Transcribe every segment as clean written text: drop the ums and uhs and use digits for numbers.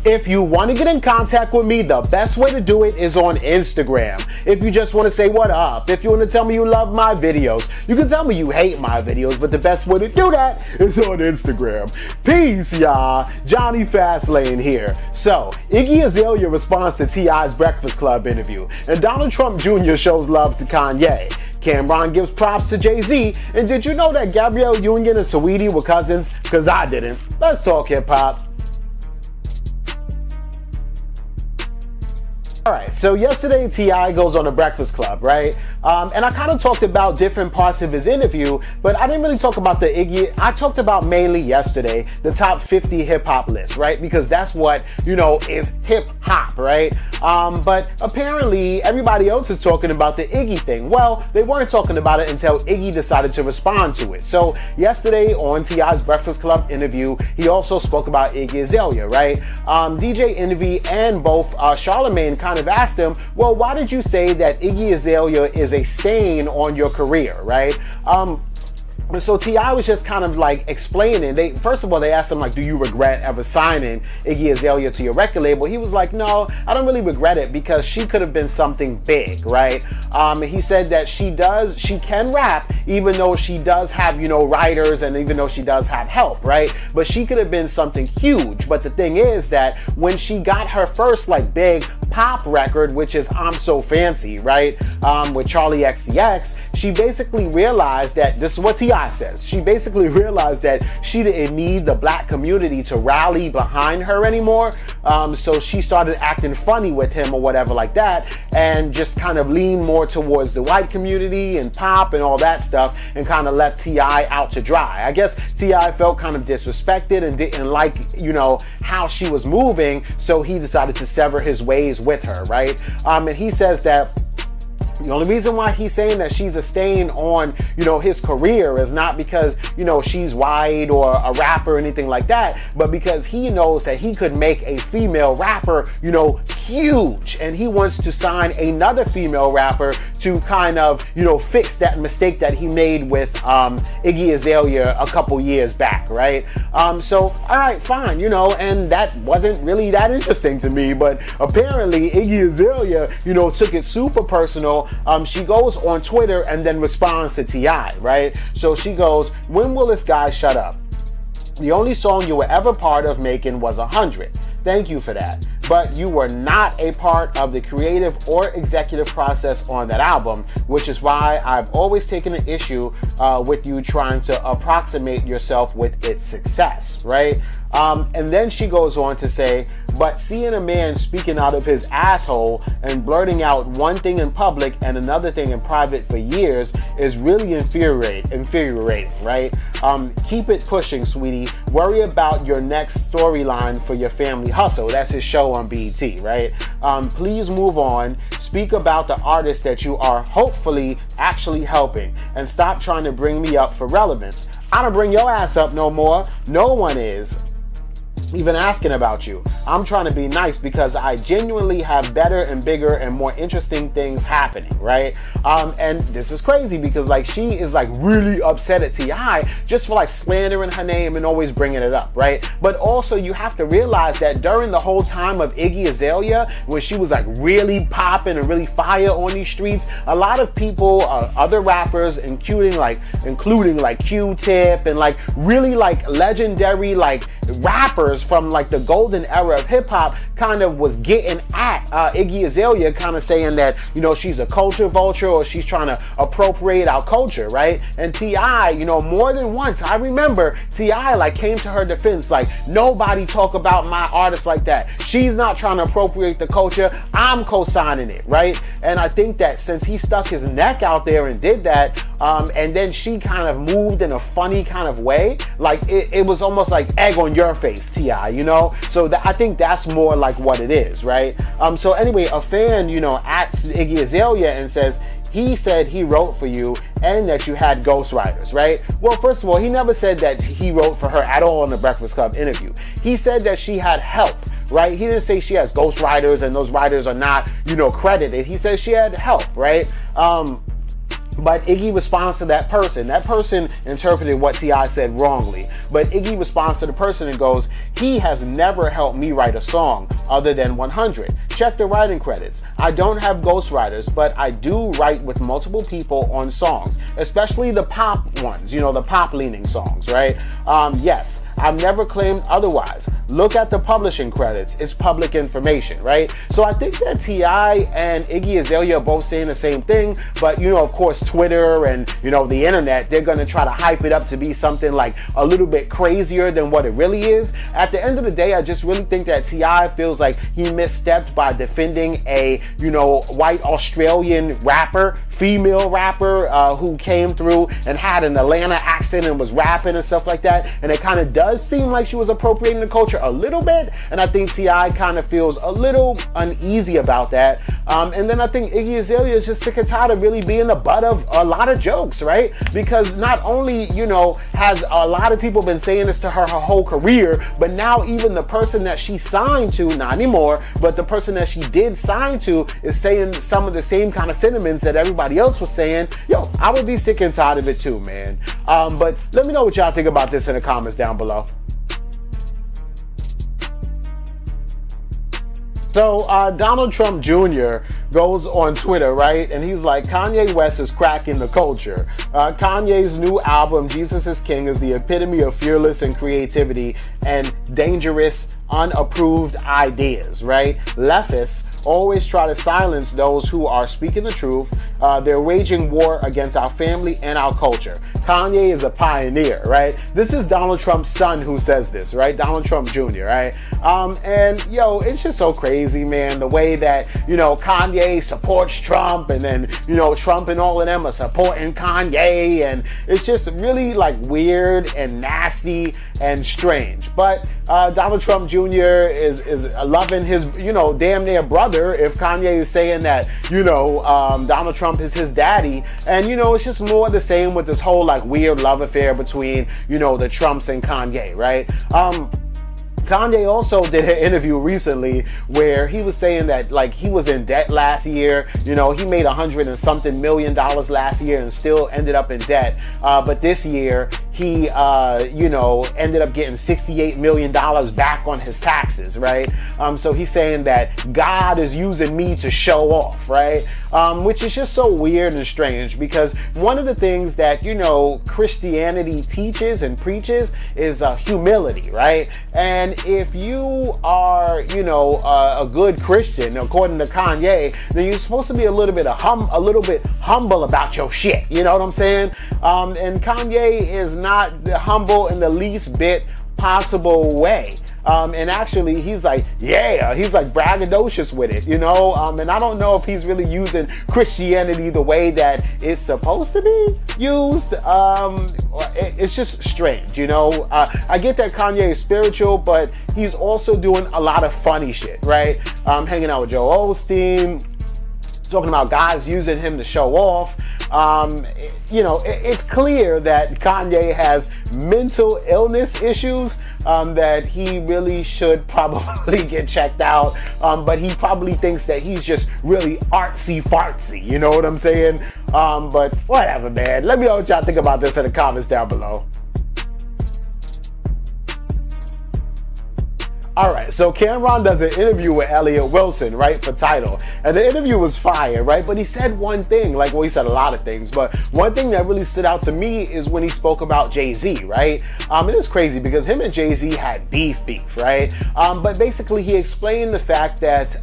If you want to get in contact with me, the best way to do it is on Instagram. If you just want to say what up, if you want to tell me you love my videos, you can tell me you hate my videos, but the best way to do that is on Instagram. Peace, y'all. Jonny Fastlane here. So, Iggy Azalea responds to T.I.'s Breakfast Club interview, and Donald Trump Jr. shows love to Kanye. Cameron gives props to Jay-Z, and did you know that Gabrielle Union and Saweetie were cousins? Cause I didn't. Let's talk hip-hop. Alright, so yesterday T.I. goes on the Breakfast Club, right? And I kind of talked about different parts of his interview, but I didn't really talk about the Iggy. I talked about mainly yesterday the top 50 hip-hop list, right? Because that's what, you know, is hip-hop, right? But apparently everybody else is talking about the Iggy thing. Well, they weren't talking about it until Iggy decided to respond to it. So yesterday on T.I.'s Breakfast Club interview, he also spoke about Iggy Azalea, right? DJ Envy and both Charlemagne kind of asked him, well, why did you say that Iggy Azalea is a stain on your career, right? So T.I. was just kind of like explaining. First of all, they asked him like, do you regret ever signing Iggy Azalea to your record label? He was like, no, I don't really regret it because she could have been something big, right? He said that she can rap even though she does have, you know, writers and even though she does have help, right? But she could have been something huge. But the thing is that when she got her first like big pop record, which is I'm So Fancy, right? With Charlie XCX, she basically realized that, this is what T.I. says, she basically realized that she didn't need the black community to rally behind her anymore. So she started acting funny with him or whatever like that, and just kind of leaned more towards the white community and pop and all that stuff, and kind of left T.I. out to dry. I guess T.I. felt kind of disrespected and didn't like, you know, how she was moving, so he decided to sever his ways with her, right? And he says that the only reason why he's saying that she's a stain on, you know, his career is not because, you know, she's white or a rapper or anything like that, but because he knows that he could make a female rapper, you know, huge, and he wants to sign another female rapper to kind of, you know, fix that mistake that he made with Iggy Azalea a couple years back, right? So, all right, fine, you know, and that wasn't really that interesting to me, but apparently Iggy Azalea, you know, took it super personal. She goes on Twitter and then responds to T.I., right? So she goes, when will this guy shut up? The only song you were ever part of making was 100. Thank you for that. But you were not a part of the creative or executive process on that album, which is why I've always taken an issue with you trying to approximate yourself with its success, right? And then she goes on to say, but seeing a man speaking out of his asshole and blurting out one thing in public and another thing in private for years is really infuriating, right? Keep it pushing, sweetie. Worry about your next storyline for your family hustle. That's his show on BET, right? Please move on. Speak about the artist that you are hopefully actually helping, and stop trying to bring me up for relevance. I don't bring your ass up no more. No one is even asking about you. I'm trying to be nice because I genuinely have better and bigger and more interesting things happening, right? And this is crazy because like she is like really upset at T.I. just for like slandering her name and always bringing it up, right? But also you have to realize that during the whole time of Iggy Azalea, when she was like really popping and really fire on these streets, a lot of people, other rappers, including like Q-Tip and like really like legendary like rappers from like the golden era of hip-hop kind of was getting at Iggy Azalea, kind of saying that, you know, she's a culture vulture or she's trying to appropriate our culture, right? And T.I., you know, more than once, I remember T.I. like came to her defense, like, nobody talk about my artist like that. She's not trying to appropriate the culture. I'm co-signing it, right? And I think that since he stuck his neck out there and did that, and then she kind of moved in a funny kind of way, like it was almost like egg on your face, T.I., you know? So I think that's more like what it is, right? So anyway, a fan, you know, at Iggy Azalea and says, he said he wrote for you and that you had ghostwriters, right? Well, first of all, he never said that he wrote for her at all in the Breakfast Club interview. He said that she had help, right? He didn't say she has ghostwriters and those writers are not, you know, credited. He says she had help, right? But Iggy responds to that person. That person interpreted what T.I. said wrongly. But Iggy responds to the person and goes, he has never helped me write a song other than 100. Check the writing credits. I don't have ghostwriters, but I do write with multiple people on songs, especially the pop ones, you know, the pop leaning songs, right? Yes, I've never claimed otherwise. Look at the publishing credits. It's public information, right? So I think that T.I. and Iggy Azalea are both saying the same thing, but you know, of course, Twitter and, you know, the internet, they're going to try to hype it up to be something like a little bit crazier than what it really is. At the end of the day, I just really think that T.I. feels like he misstepped by defending a, you know, white Australian rapper, female rapper, who came through and had an Atlanta accent and was rapping and stuff like that. And it kind of does seem like she was appropriating the culture a little bit. And I think T.I. kind of feels a little uneasy about that. And then I think Iggy Azalea is just sick and tired of really being the butt of a lot of jokes, right? Because not only, you know, has a lot of people been saying this to her whole career, but now even the person that she signed to, not anymore, but the person that she did sign to is saying some of the same kind of sentiments that everybody else was saying. Yo, I would be sick and tired of it too, man. But let me know what y'all think about this in the comments down below. So Donald Trump Jr. goes on Twitter, right? And he's like, Kanye West is cracking the culture. Kanye's new album, Jesus is King, is the epitome of fearless and creativity and dangerous, unapproved ideas, right? Leftists always try to silence those who are speaking the truth. They're waging war against our family and our culture. Kanye is a pioneer, right? This is Donald Trump's son who says this, right? Donald Trump Jr., right? And yo, it's just so crazy, man, the way that, you know, Kanye supports Trump, and then, you know, Trump and all of them are supporting Kanye, and it's just really like weird and nasty and strange. But Donald Trump Jr. is loving his, you know, damn near brother if Kanye is saying that, you know, Donald Trump is his daddy. And, you know, it's just more the same with this whole like weird love affair between, you know, the Trumps and Kanye, right? Kanye also did an interview recently where he was saying that like he was in debt last year. You know, he made $100 and something million last year and still ended up in debt. But this year he, you know, ended up getting $68 million back on his taxes, right? So he's saying that God is using me to show off, right? Which is just so weird and strange, because one of the things that, you know, Christianity teaches and preaches is humility, right? And if you are, you know, a good Christian, according to Kanye, then you're supposed to be a little bit humble about your shit. You know what I'm saying? And Kanye is not humble in the least bit possible way. And actually he's like, yeah, he's like braggadocious with it, you know? And I don't know if he's really using Christianity the way that it's supposed to be used. It's just strange, you know? I get that Kanye is spiritual, but he's also doing a lot of funny shit, right? Hanging out with Joel Osteen, talking about guys using him to show off. You know, it's clear that Kanye has mental illness issues that he really should probably get checked out. But he probably thinks that he's just really artsy fartsy, you know what I'm saying? But whatever, man. Let me know what y'all think about this in the comments down below. Alright, so Cameron does an interview with Elliott Wilson, right, for Tidal. And the interview was fire, right? But he said one thing, like, well, he said a lot of things, but one thing that really stood out to me is when he spoke about Jay-Z, right? It was crazy because him and Jay-Z had beef, right? But basically he explained the fact that,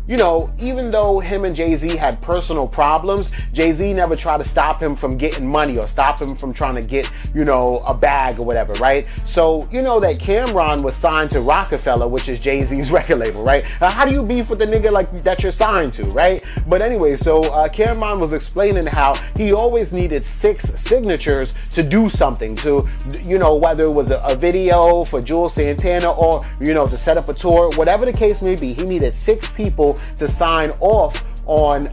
you know, even though him and Jay-Z had personal problems, Jay-Z never tried to stop him from getting money or stop him from trying to get, you know, a bag or whatever, right? So, you know that Cameron was signed to Rockefeller, which is Jay-Z's record label, right? How do you beef with the nigga like that you're signed to, right? But anyway, so Cameron was explaining how he always needed 6 signatures to do something, to, you know, whether it was a video for Jules Santana or, you know, to set up a tour, whatever the case may be, he needed 6 people to sign off on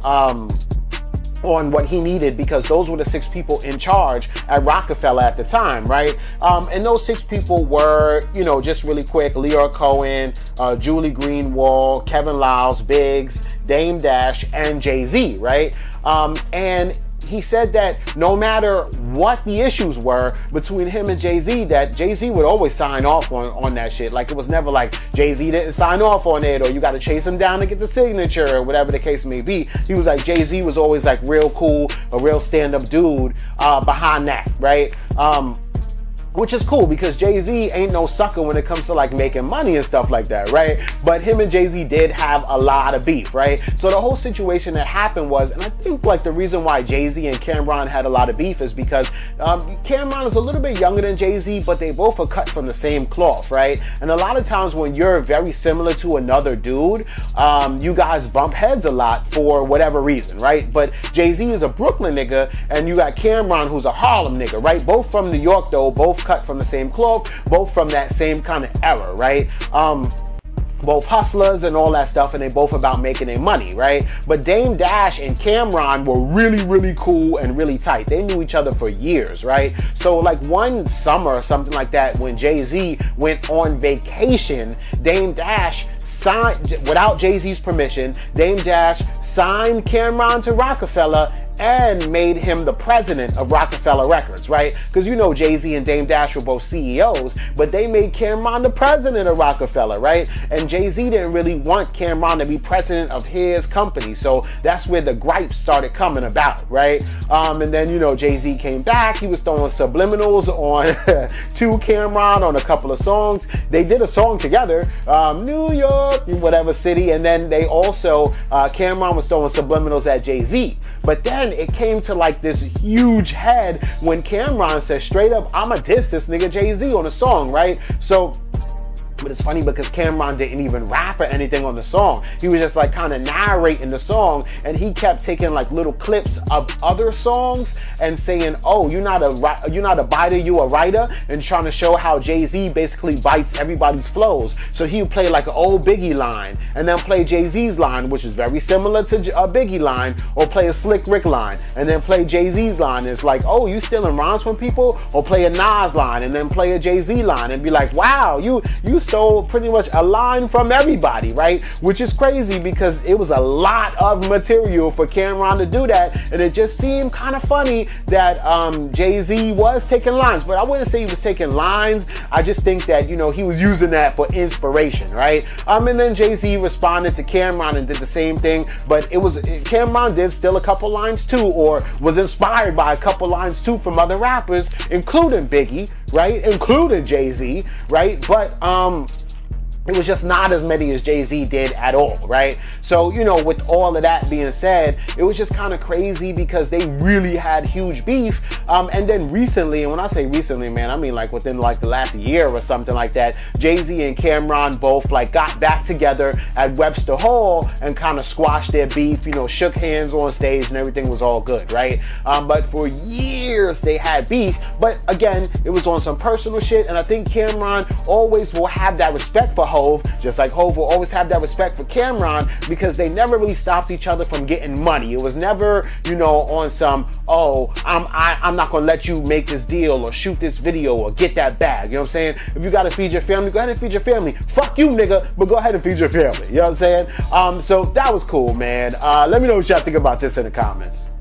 what he needed, because those were the 6 people in charge at Rockefeller at the time, right? And those 6 people were, you know, just really quick, Leora Cohen, Julie Greenwald, Kevin Liles, Biggs, Dame Dash, and Jay-Z, right? And he said that no matter what the issues were between him and Jay-Z, that Jay-Z would always sign off on that shit. Like, it was never like Jay-Z didn't sign off on it, or you got to chase him down to get the signature, or whatever the case may be. He was like, Jay-Z was always like real cool, a real stand-up dude behind that, right? Which is cool, because Jay-Z ain't no sucker when it comes to like making money and stuff like that, right? But him and Jay-Z did have a lot of beef, right? So the whole situation that happened was, and I think like the reason why Jay-Z and Cameron had a lot of beef is because Cameron is a little bit younger than Jay-Z, but they both are cut from the same cloth, right? And a lot of times when you're very similar to another dude, you guys bump heads a lot for whatever reason, right? But Jay-Z is a Brooklyn nigga, and you got Cameron who's a Harlem nigga, right? Both from New York though, both cut from the same cloth, both from that same kind of era, right? Both hustlers and all that stuff, and they both about making their money, right? But Dame Dash and Cameron were really, really cool and really tight. They knew each other for years, right? So like one summer or something like that, when Jay-Z went on vacation, Dame Dash signed, without Jay-Z's permission, Dame Dash signed Cameron to Rockefeller and made him the president of Rockefeller Records, right? Because you know Jay-Z and Dame Dash were both CEOs, but they made Cameron the president of Rockefeller, right? And Jay-Z didn't really want Cameron to be president of his company, so that's where the gripes started coming about, right? And then, you know, Jay-Z came back, he was throwing subliminals on to Cameron on a couple of songs. They did a song together, New York, whatever city, and then they also, Cameron was throwing subliminals at Jay-Z. But then it came to like this huge head when Cameron said straight up, I'ma diss this nigga Jay-Z on a song, right? So, but it's funny because Cameron didn't even rap or anything on the song. He was just like kind of narrating the song, and he kept taking like little clips of other songs and saying, oh, you're not a biter, you a writer, and trying to show how Jay-Z basically bites everybody's flows. So he would play like an old Biggie line and then play Jay-Z's line, which is very similar to a Biggie line, or play a Slick Rick line and then play Jay-Z's line. It's like, oh, you stealing rhymes from people? Or play a Nas line and then play a Jay-Z line and be like, wow, you stole pretty much a line from everybody, right? Which is crazy because it was a lot of material for Cameron to do that, and it just seemed kind of funny that Jay-Z was taking lines, but I wouldn't say he was taking lines. I just think that, you know, he was using that for inspiration, right? And then Jay-Z responded to Cameron and did the same thing, but Cameron did steal a couple lines too, or was inspired by a couple lines too from other rappers, including Biggie, right? Including Jay-Z, right? But it was just not as many as Jay-Z did at all, right? So, you know, with all of that being said, it was just kind of crazy because they really had huge beef. And then recently, and when I say recently, man, I mean like within like the last year or something like that, Jay-Z and Cameron both like got back together at Webster Hall and kind of squashed their beef, you know, shook hands on stage and everything was all good, right? But for years they had beef, but again, it was on some personal shit, and I think Cameron always will have that respect for Hov, just like Hov will always have that respect for Cameron, because they never really stopped each other from getting money. It was never, you know, on some, oh, I'm not gonna let you make this deal or shoot this video or get that bag. You know what I'm saying? If you gotta feed your family, go ahead and feed your family. Fuck you, nigga, but go ahead and feed your family. You know what I'm saying? So that was cool, man. Let me know what y'all think about this in the comments.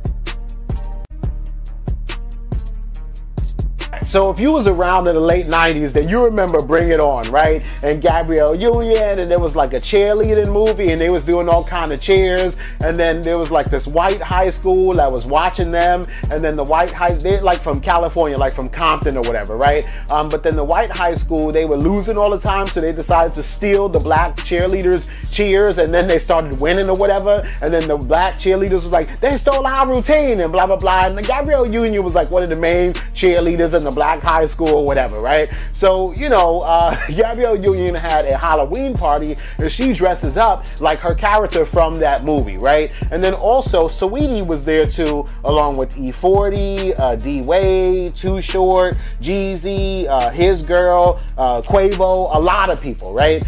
So if you was around in the late 90s, then you remember Bring It On, right? And Gabrielle Union, and there was like a cheerleading movie, and they was doing all kind of cheers, and then there was like this white high school that was watching them, and then the white high, they're like from California, like from Compton or whatever, right? But then the white high school, they were losing all the time, so they decided to steal the black cheerleaders' cheers, and then they started winning or whatever, and then the black cheerleaders was like, they stole our routine, and blah, blah, blah, and the Gabrielle Union was like one of the main cheerleaders in the black high school or whatever, right? So, you know, Gabrielle Union had a Halloween party and she dresses up like her character from that movie, right? And then also Saweetie was there too, along with E40, D-Wade, Too Short, Jeezy, His Girl, Quavo, a lot of people, right?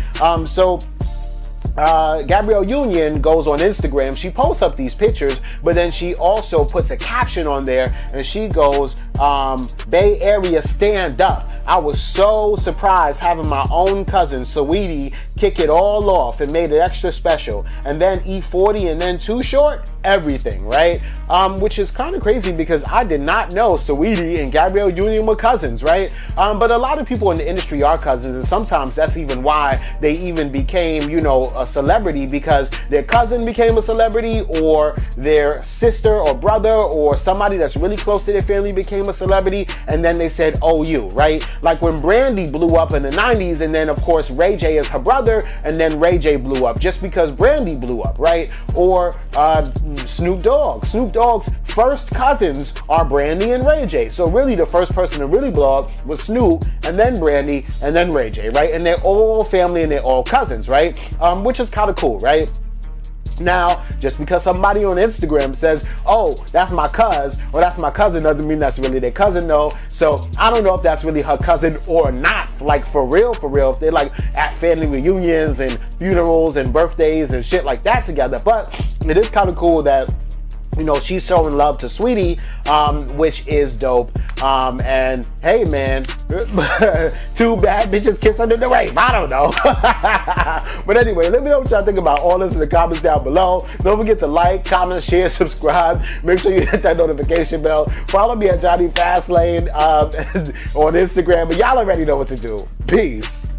Gabrielle Union goes on Instagram, she posts up these pictures, but then she also puts a caption on there and she goes, Bay Area stand up. I was so surprised having my own cousin, Saweetie, kick it all off and made it extra special. And then E40 and then Too Short, everything, right? Which is kind of crazy because I did not know Saweetie and Gabrielle Union were cousins, right? But a lot of people in the industry are cousins, and sometimes that's even why they even became, you know, a celebrity, because their cousin became a celebrity, or their sister or brother or somebody that's really close to their family became a celebrity, and then they said, oh, you, right? Like when Brandy blew up in the 90s, and then of course Ray J is her brother, and then Ray J blew up just because Brandy blew up, right? Or Snoop Dogg. Snoop Dogg's first cousins are Brandy and Ray J. So really the first person to really blow up was Snoop, and then Brandy, and then Ray J, right? And they're all family and they're all cousins, right? Which is kind of cool, right? Now, just because somebody on Instagram says, oh, that's my cuz, or that's my cousin, doesn't mean that's really their cousin, though. So I don't know if that's really her cousin or not, like for real, if they're like at family reunions and funerals and birthdays and shit like that together. But it is kind of cool that, you know, she's showing love to Saweetie, which is dope. And hey, man, two bad bitches kiss under the rain. I don't know. But anyway, let me know what y'all think about all this in the comments down below. Don't forget to like, comment, share, subscribe. Make sure you hit that notification bell. Follow me at Jonny Fastlane on Instagram. But y'all already know what to do. Peace.